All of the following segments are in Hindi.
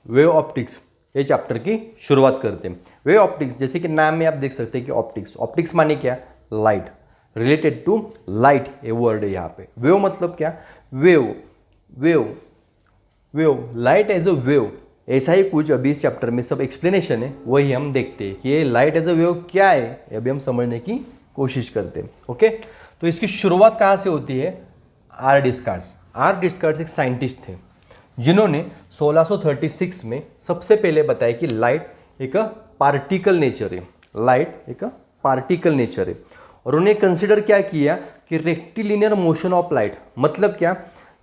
वेव ऑप्टिक्स, ये चैप्टर की शुरुआत करते हैं। वेव ऑप्टिक्स, जैसे कि नाम में आप देख सकते हैं कि ऑप्टिक्स, ऑप्टिक्स माने क्या, लाइट, रिलेटेड टू लाइट ये वर्ड है यहाँ पे। वेव मतलब क्या, wave, wave, wave, light as a wave, ऐसा ही कुछ अभी इस चैप्टर में सब एक्सप्लेनेशन है, वही हम देखते हैं कि ये लाइट एज अ वेव क्या है, ये अभी हम समझने की कोशिश करते हैं। ओके, तो इसकी शुरुआत कहाँ से होती है, आर डिस्कार्ड्स। आर डिस्कार्ड्स एक साइंटिस्ट थे जिन्होंने 1636 में सबसे पहले बताया कि लाइट एक पार्टिकल नेचर है, लाइट एक पार्टिकल नेचर है। और उन्हें कंसिडर क्या किया कि रेक्टिलिनियर मोशन ऑफ लाइट, मतलब क्या,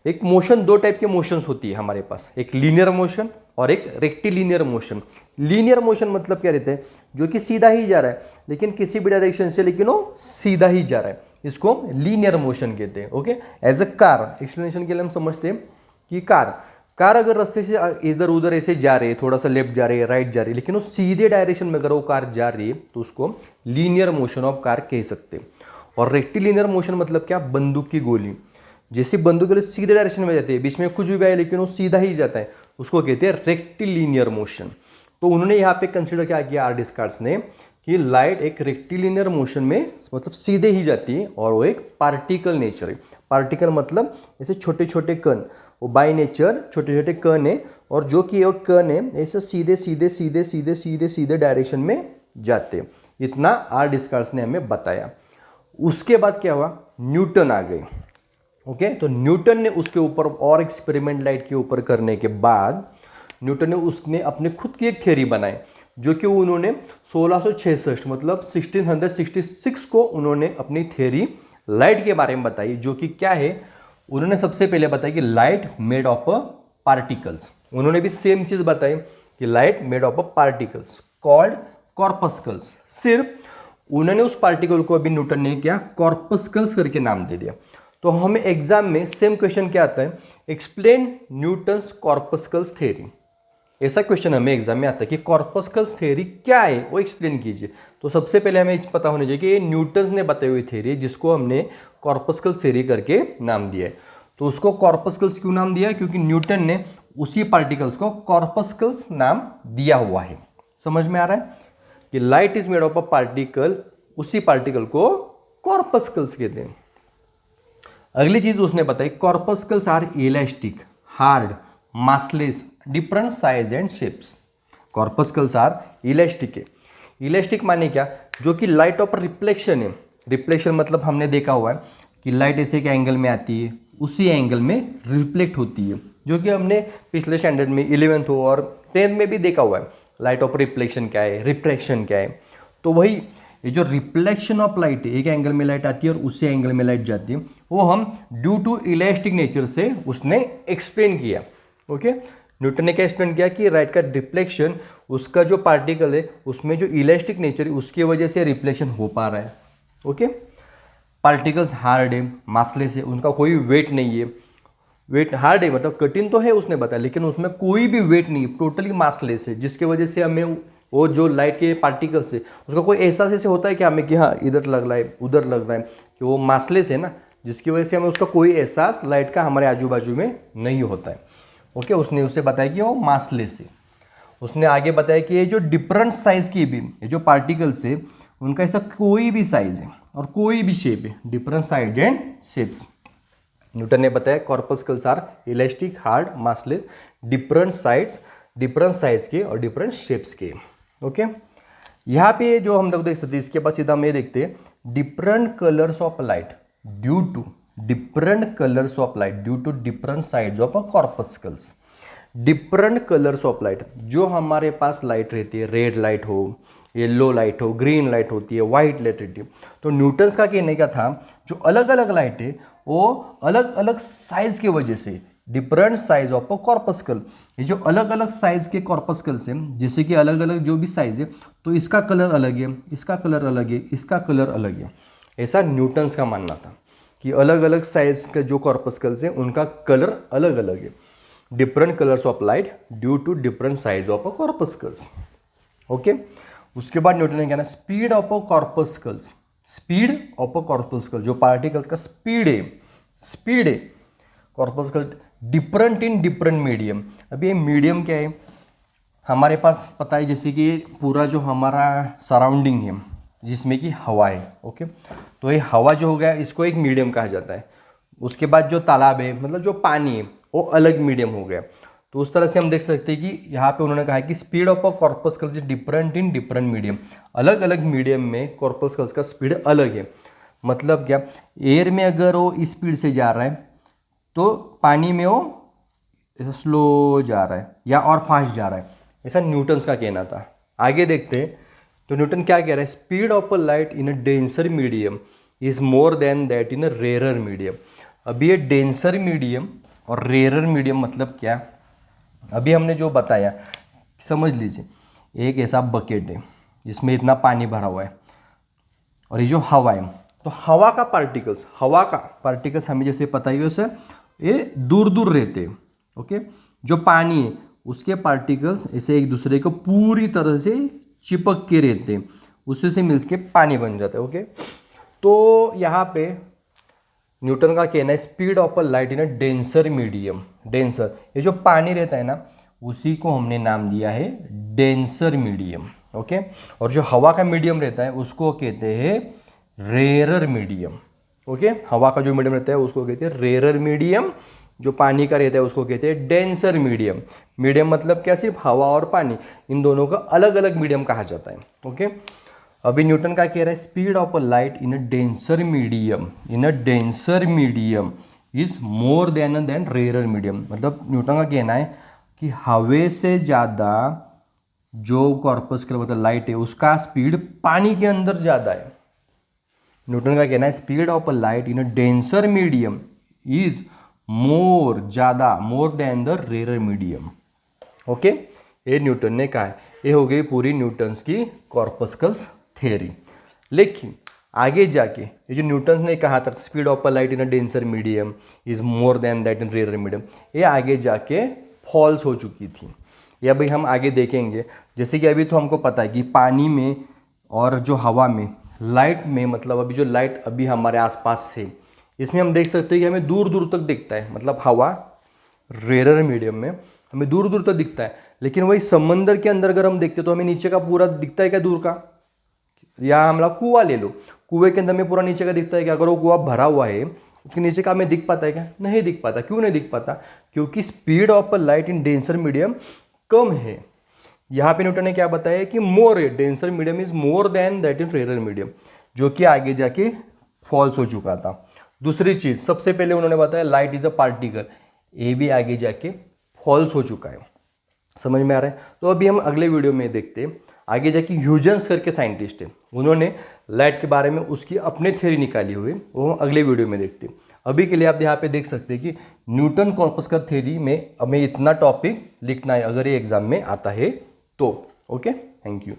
एक मोशन, दो टाइप के मोशंस होती है हमारे पास, एक लीनियर मोशन और एक रेक्टिलिनियर मोशन। लीनियर मोशन मतलब क्या रहता है, जो कि सीधा ही जा रहा है लेकिन किसी भी डायरेक्शन से, लेकिन वो सीधा ही जा रहा है, इसको हम लीनियर मोशन कहते हैं। Okay, as a car, explanation के लिए हम समझते हैं कि कार अगर रास्ते से इधर उधर ऐसे जा रही है, थोड़ा सा लेफ्ट जा रही है, राइट जा रही है, लेकिन वो सीधे डायरेक्शन में अगर वो कार जा रही है तो उसको लीनियर मोशन ऑफ कार कह सकते हैं। और रेक्टिलिनियर मोशन मतलब क्या, बंदूक की गोली, जैसे बंदूक की गोली सीधे डायरेक्शन में जाती है, बीच में कुछ भी आए लेकिन वो सीधा ही जाता है, उसको कहते हैं रेक्टिलिनियर मोशन। तो उन्होंने यहाँ पे कंसिडर क्या किया आर डिस्कार्ड्स ने, कि लाइट एक रेक्टिलिनियर मोशन में, मतलब सीधे ही जाती है, और वो एक पार्टिकल नेचर है। पार्टिकल मतलब ऐसे छोटे छोटे कण, वो बाय नेचर छोटे छोटे कण है, और जो कि एक कण है ऐसे सीधे सीधे सीधे सीधे सीधे सीधे डायरेक्शन में जाते हैं। इतना आर डिस्कार्ड्स ने हमें बताया। उसके बाद क्या हुआ, न्यूटन आ गए। ओके, तो न्यूटन ने उसके ऊपर और एक्सपेरिमेंट लाइट के ऊपर करने के बाद न्यूटन ने उसने अपने खुद की एक थ्योरी बनाई, जो कि उन्होंने 1666 मतलब 1666 को उन्होंने अपनी थ्योरी लाइट के बारे में बताई, जो कि क्या है, उन्होंने सबसे पहले बताया कि light made of a particles. उन्होंने भी सेम चीज बताई कि light made of a particles called corpuscles. सिर्फ उन्होंने उस पार्टिकल को अभी न्यूटन ने क्या, कॉर्पस्कल्स करके नाम दे दिया। तो हमें एग्जाम में सेम क्वेश्चन क्या आता है, एक्सप्लेन न्यूटन्स कॉर्पस्कल्स थ्योरी, ऐसा क्वेश्चन हमें एग्जाम में आता है कि कॉर्पस्कल्स थ्योरी क्या है वो एक्सप्लेन कीजिए। तो सबसे पहले हमें पता होना चाहिए कि ये न्यूटन्स ने बताई हुई थ्योरी, जिसको हमने कॉर्पस्कल्स थ्योरी करके नाम दिया है। तो उसको कॉर्पस्कल्स क्यों नाम दिया, क्योंकि न्यूटन ने उसी पार्टिकल्स को कॉर्पस्कल्स नाम दिया हुआ है। समझ में आ रहा है कि light is made of a particle, उसी पार्टिकल को कॉर्पस्कल्स कहते हैं। अगली चीज उसने बताई, corpuscles are elastic, hard, massless, different size and shapes. Corpuscles are elastic है। इलास्टिक माने क्या, जो कि लाइट ऑफ रिफ्लेक्शन है। रिफ्लेक्शन मतलब हमने देखा हुआ है कि लाइट ऐसे एक एंगल में आती है, उसी एंगल में रिफ्लेक्ट होती है, जो कि हमने पिछले स्टैंडर्ड में 11th हो और 10th में भी देखा हुआ है। लाइट ऑफ रिफ्लेक्शन क्या है, रिफ्रैक्शन क्या है। तो वही ये जो रिफ्लेक्शन ऑफ लाइट है, एक एंगल में लाइट आती है और उसी एंगल में लाइट जाती है, वो हम ड्यू टू इलास्टिक नेचर से उसने एक्सप्लेन किया। ओके, न्यूटन ने क्या एक्सप्लेन किया कि लाइट का रिफ्लेक्शन, उसका जो पार्टिकल है उसमें जो इलास्टिक नेचर है उसकी वजह से रिफ्लेक्शन हो पा रहा है। ओके, पार्टिकल्स हार्ड है, मासलेस है, उनका कोई वेट नहीं है। वेट हार्ड है मतलब कठिन तो है उसने बताया, लेकिन उसमें कोई भी वेट नहीं, टोटली मासलेस है, जिसकी वजह से हमें वो जो लाइट के पार्टिकल्स है उसका कोई एहसास ऐसे होता है कि हमें कि हाँ इधर लग रहा है उधर लग रहा है, कि वो मासलेस है ना, जिसकी वजह से हमें उसका कोई एहसास लाइट का हमारे आजू बाजू में नहीं होता है। ओके, उसने उसे बताया कि वो मासलेस है। उसने आगे बताया कि ये जो डिफरेंट साइज की भी, ये जो पार्टिकल्स है उनका ऐसा कोई भी साइज है और कोई भी शेप है, different size and shapes. Newton ने बताया corpuscles are elastic, hard, massless, different size के और डिफरेंट शेप्स के। ओके, यहाँ पे जो हम लोग देख सकते हैं, इसके बाद सीधा हम ये देखते हैं, different colours of light due to different colours of light due to different size of corpuscles. Different colours of light, जो हमारे पास लाइट रहती है, रेड लाइट हो, येलो लाइट हो, ग्रीन लाइट होती है, वाइट लाइट रहती है। तो न्यूटन्स का कहने का था, जो अलग अलग लाइट है वो अलग अलग साइज की वजह से, डिफरेंट साइज ऑफ कॉर्पस्कल, ये जो अलग अलग साइज के कॉर्पस्कल्स हैं, जैसे कि अलग अलग जो भी साइज है, तो इसका कलर अलग है, इसका कलर अलग है, इसका कलर अलग है। ऐसा न्यूटन्स का मानना था कि अलग अलग साइज के जो कॉर्पस्कल्स हैं उनका कलर अलग अलग है। Different colours of light due to different size of corpuscles. Okay, उसके बाद न्यूटन ने कहना speed of corpuscles, speed of corpuscle, जो पार्टिकल्स का स्पीड है corpuscle different in different medium. अभी ये मीडियम क्या है, हमारे पास पता है जैसे कि पूरा जो हमारा सराउंडिंग है जिसमें कि हवा है, ओके, तो ये हवा जो हो गया इसको एक मीडियम कहा जाता है। उसके बाद जो तालाब है मतलब जो पानी है वो अलग मीडियम हो गया। तो उस तरह से हम देख सकते हैं कि यहाँ पे उन्होंने कहा है कि speed of a corpuscles is different in different medium. अलग अलग मीडियम में कॉर्पस्कल्स का स्पीड अलग है। मतलब क्या, एयर में अगर वो स्पीड से जा रहा है तो पानी में वो ऐसा स्लो जा रहा है या और फास्ट जा रहा है, ऐसा न्यूटन्स का कहना था। आगे देखते हैं तो न्यूटन क्या कह रहा है, speed of a light in a denser medium is more than that in a rare medium. अभी ये डेंसर मीडियम और रेयर मीडियम मतलब क्या, अभी हमने जो बताया समझ लीजिए, एक ऐसा बकेट है जिसमें इतना पानी भरा हुआ है और ये जो हवा है, तो हवा का पार्टिकल्स हमें जैसे पता ही है सर, ये दूर दूर रहते हैं, ओके। जो पानी है उसके पार्टिकल्स ऐसे एक दूसरे को पूरी तरह से चिपक के रहते हैं, उससे से मिल के पानी बन जाता है, ओके। तो यहाँ पे न्यूटन का कहना है speed of a light in a denser medium. Denser, ये जो पानी रहता है ना उसी को हमने नाम दिया है डेंसर मीडियम, ओके। और जो हवा का मीडियम रहता है उसको कहते हैं रेयरर मीडियम, ओके। हवा का जो मीडियम रहता है उसको कहते हैं रेयरर मीडियम, जो पानी का रहता है उसको कहते हैं डेंसर मीडियम। मीडियम मतलब क्या, सिर्फ हवा और पानी, इन दोनों का अलग अलग मीडियम कहा जाता है, ओके। अभी न्यूटन का कह रहा है speed of a light in a denser medium is more then rarer medium. मतलब न्यूटन का कहना है कि हवा से ज़्यादा जो कॉर्पस्कल मतलब लाइट है उसका स्पीड पानी के अंदर ज़्यादा है। न्यूटन का कहना है speed of a light in a denser medium is more than the rare medium, okay. ये न्यूटन ने कहा है। ये हो गई पूरी न्यूटन्स की कॉर्पस्कल्स थ्योरी। लेकिन आगे जाके ये जो न्यूटन ने कहा था speed of a light in a denser medium is more than that in rare medium, ये आगे जाके फॉल्स हो चुकी थी। ये अभी हम आगे देखेंगे। जैसे कि अभी तो हमको पता है कि पानी में और जो हवा में, लाइट में, मतलब अभी जो लाइट अभी हमारे आसपास है इसमें हम देख सकते हैं कि हमें दूर दूर तक दिखता है। मतलब हवा रेयर मीडियम में हमें दूर दूर तक दिखता है, लेकिन वही समंदर के अंदर अगर हम देखते हैं तो हमें नीचे का पूरा दिखता है क्या दूर का। या हमारा कुआं ले लो, कुएं के अंदर में पूरा नीचे का दिखता है क्या, अगर वो कुआं भरा हुआ है उसके नीचे का हमें दिख पाता है क्या, नहीं दिख पाता। क्यों नहीं दिख पाता, क्योंकि speed of a light in denser medium कम है। यहाँ पे न्यूटन ने क्या बताया कि more denser medium is more than that in rare medium, जो कि आगे जाके फॉल्स हो चुका था। दूसरी चीज सबसे पहले उन्होंने बताया लाइट इज अ पार्टिकल, ये भी आगे जाके फॉल्स हो चुका है। समझ में आ रहा है। तो अभी हम अगले वीडियो में देखते हैं। आगे जाके ह्यूजेंस करके साइंटिस्ट है, उन्होंने लाइट के बारे में उसकी अपने थ्योरी निकाली हुई, वो हम अगले वीडियो में देखते हैं। अभी के लिए आप यहाँ पे देख सकते हैं कि न्यूटन कॉर्पस्कल थ्योरी में हमें इतना टॉपिक लिखना है अगर ये एग्जाम में आता है तो, ओके। Thank you.